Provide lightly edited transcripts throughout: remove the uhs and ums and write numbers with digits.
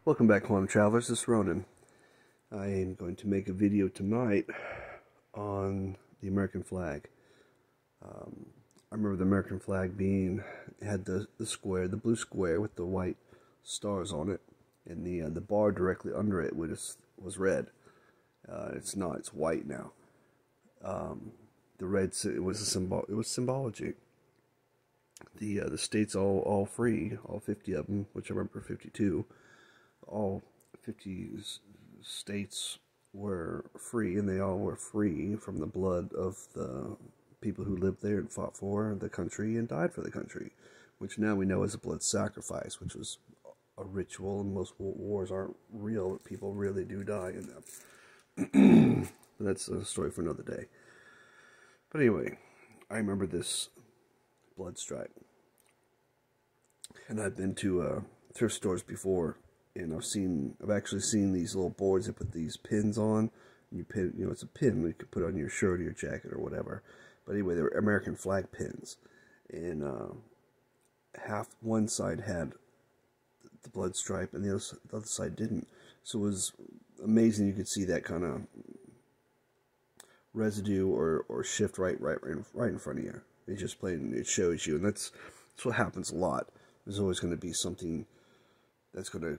Welcome back, Quantum Travelers. This is Ronan. I am going to make a video tonight on the American flag. I remember the American flag had the square, the blue square with the white stars on it, and the bar directly under it was red. It's not; it's white now. The red, it was a symbol. It was symbology. The states all free, all 50 of them, which I remember 52. All 50 states were free, and they all were free from the blood of the people who lived there and fought for the country and died for the country, which now we know is a blood sacrifice, which was a ritual, and most wars aren't real. People really do die in them. But that's a story for another day. But anyway, I remember this blood stripe, and I've been to thrift stores before, and I've actually seen these little boards that put these pins on. You pin, it's a pin you could put on your shirt or your jacket or whatever. But anyway, they were American flag pins, and one side had the blood stripe, and the other side didn't. So it was amazing. You could see that kind of residue or shift right in front of you. It just plain, it shows you, and that's what happens a lot. There's always going to be something that's going to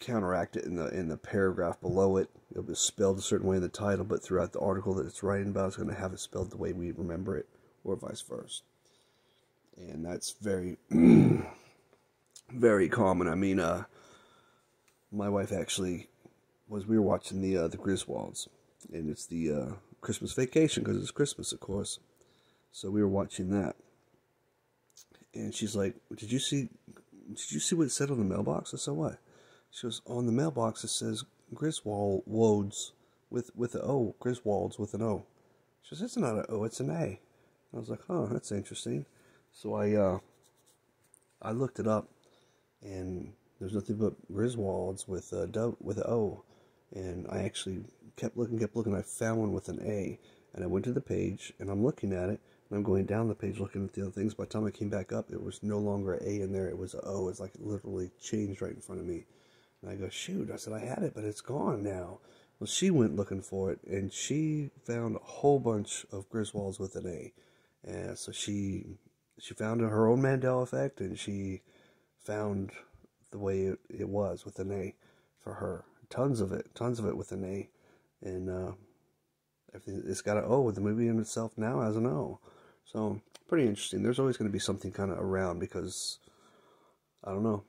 counteract it in the paragraph below it. It'll be spelled a certain way in the title, but throughout the article that it's writing about, it's going to have it spelled the way we remember it, or vice versa. And that's very, very common. I mean, my wife actually we were watching the Griswolds, and it's the Christmas Vacation, because it's Christmas, of course. So we were watching that, and she's like, "Did you see what it said on the mailbox?" I said, "What?" She goes, "On the mailbox it says Griswolds with an O, Griswolds with an O." She goes, "It's not an O, it's an A." And I was like, "Oh, that's interesting." So I looked it up, and there's nothing but Griswolds with an O. And I actually kept looking. I found one with an A, and I went to the page, and I'm looking at it, and I'm going down the page looking at the other things. By the time I came back up, it was no longer an A in there, it was an O. It's like it literally changed right in front of me. And I go, "Shoot," I said, "I had it, but it's gone now." Well, she went looking for it, and she found a whole bunch of Griswolds with an A. And so she found her own Mandela effect, and she found the way it was with an A for her. Tons of it with an A. And everything, it's got an O. The movie in itself now has an O. So, pretty interesting. There's always going to be something kind of around, because, I don't know.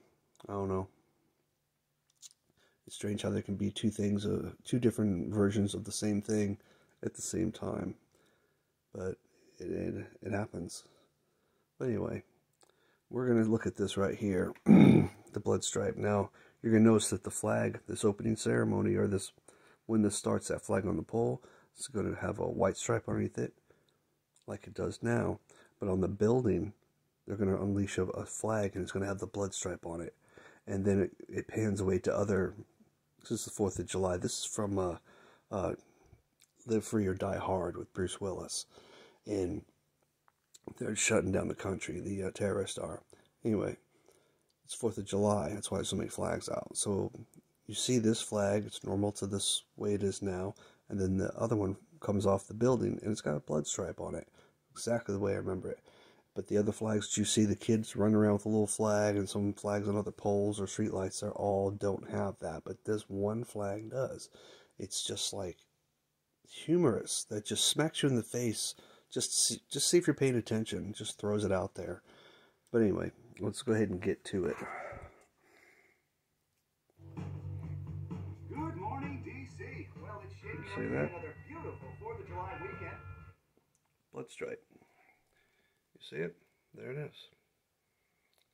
It's strange how there can be two different versions of the same thing at the same time. But it happens. But anyway, we're going to look at this right here, the blood stripe. Now, you're going to notice that the flag, this opening ceremony, or when this starts, that flag on the pole, it's going to have a white stripe underneath it, like it does now. But on the building, they're going to unleash a flag, and it's going to have the blood stripe on it. And then it pans away to other. This is the 4th of July. This is from Live Free or Die Hard with Bruce Willis. And they're shutting down the country, the terrorists are. Anyway, it's 4th of July. That's why there's so many flags out. So you see this flag, it's normal to this way it is now. And then the other one comes off the building, and it's got a blood stripe on it. Exactly the way I remember it. But the other flags, you see the kids running around with a little flag, and some flags on other poles or streetlights, they all don't have that. But this one flag does. It's just like humorous. That just smacks you in the face. Just see if you're paying attention. Just throws it out there. But anyway, let's go ahead and get to it. Good morning, D.C. Well, it's shaping up to be another beautiful 4th of July weekend. Blood stripe. You see it? There it is.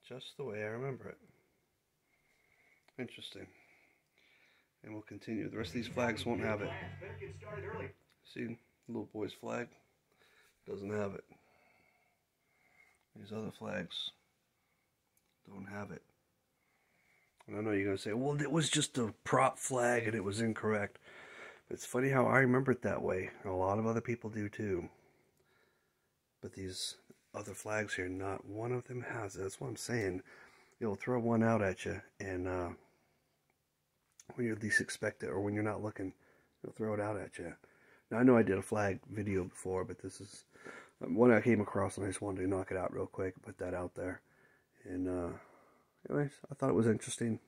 Just the way I remember it. Interesting. And we'll continue. The rest of these flags won't have it. See, the little boy's flag doesn't have it. These other flags don't have it. And I know you're going to say, well, it was just a prop flag and it was incorrect. But it's funny how I remember it that way. And a lot of other people do too. But these other flags here, not one of them has it. That's what I'm saying. You'll throw one out at you, and when you least expect it, or when you're not looking, they'll throw it out at you. Now, I know I did a flag video before, but this is one I came across, and I just wanted to knock it out real quick, put that out there. And anyways, I thought it was interesting.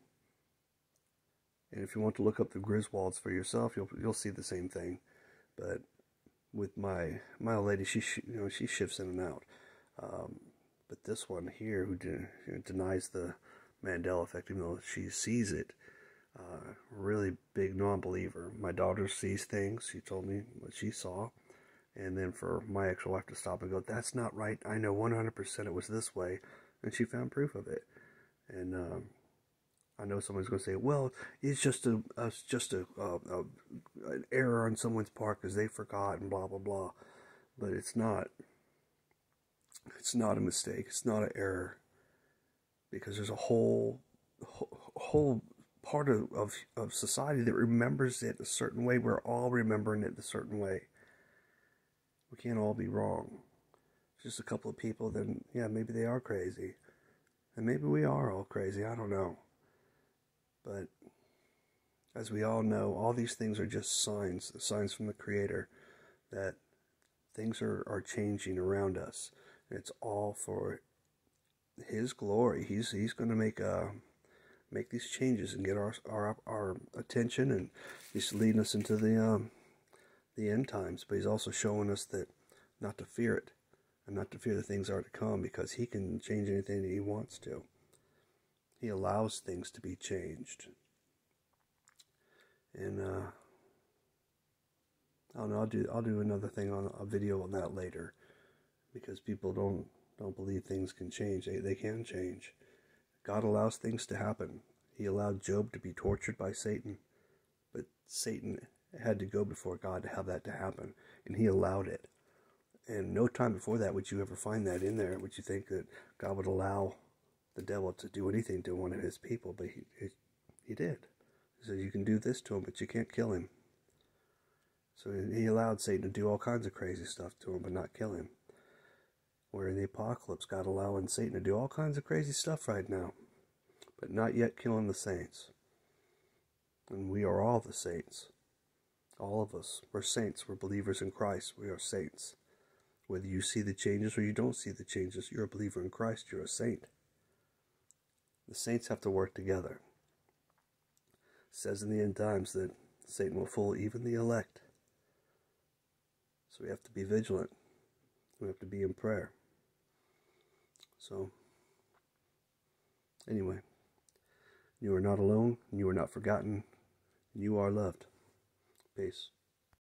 And if you want to look up the Griswolds for yourself, you'll see the same thing. But with my old lady, she shifts in and out. But this one here, who denies the Mandela effect, even though she sees it, really big non-believer. My daughter sees things. She told me what she saw. And then for my ex-wife to stop and go, "That's not right. I know 100% it was this way." And she found proof of it. And I know someone's going to say, "Well, it's just an error on someone's part because they forgot and blah blah blah." But it's not. It's not a mistake. It's not an error, because there's a whole part of society that remembers it a certain way. We're all remembering it a certain way. We can't all be wrong. Just a couple of people, then yeah, maybe they are crazy, and maybe we are all crazy. I don't know. But as we all know, all these things are just signs from the Creator that things are changing around us. And it's all for His glory. He's going to make these changes and get our attention, and He's leading us into the end times. But He's also showing us that not to fear it, and not to fear the things that are to come, because He can change anything that He wants to. He allows things to be changed. And I don't know. I'll do another thing on a video on that later, because people don't believe things can change. They can change. God allows things to happen. He allowed Job to be tortured by Satan, but Satan had to go before God to have that to happen, and He allowed it. And no time before that would you ever find that in there. Would you think that God would allow the devil to do anything to one of His people? But he did. He said, "You can do this to him, but you can't kill him." So He allowed Satan to do all kinds of crazy stuff to him, but not kill him. We're in the apocalypse, God allowing Satan to do all kinds of crazy stuff right now, but not yet killing the saints. And we are all the saints. All of us. We're saints. We're believers in Christ. We are saints. Whether you see the changes or you don't see the changes, you're a believer in Christ. You're a saint. The saints have to work together. It says in the end times that Satan will fool even the elect. So we have to be vigilant. We have to be in prayer. So, anyway, you are not alone. You are not forgotten. You are loved. Peace.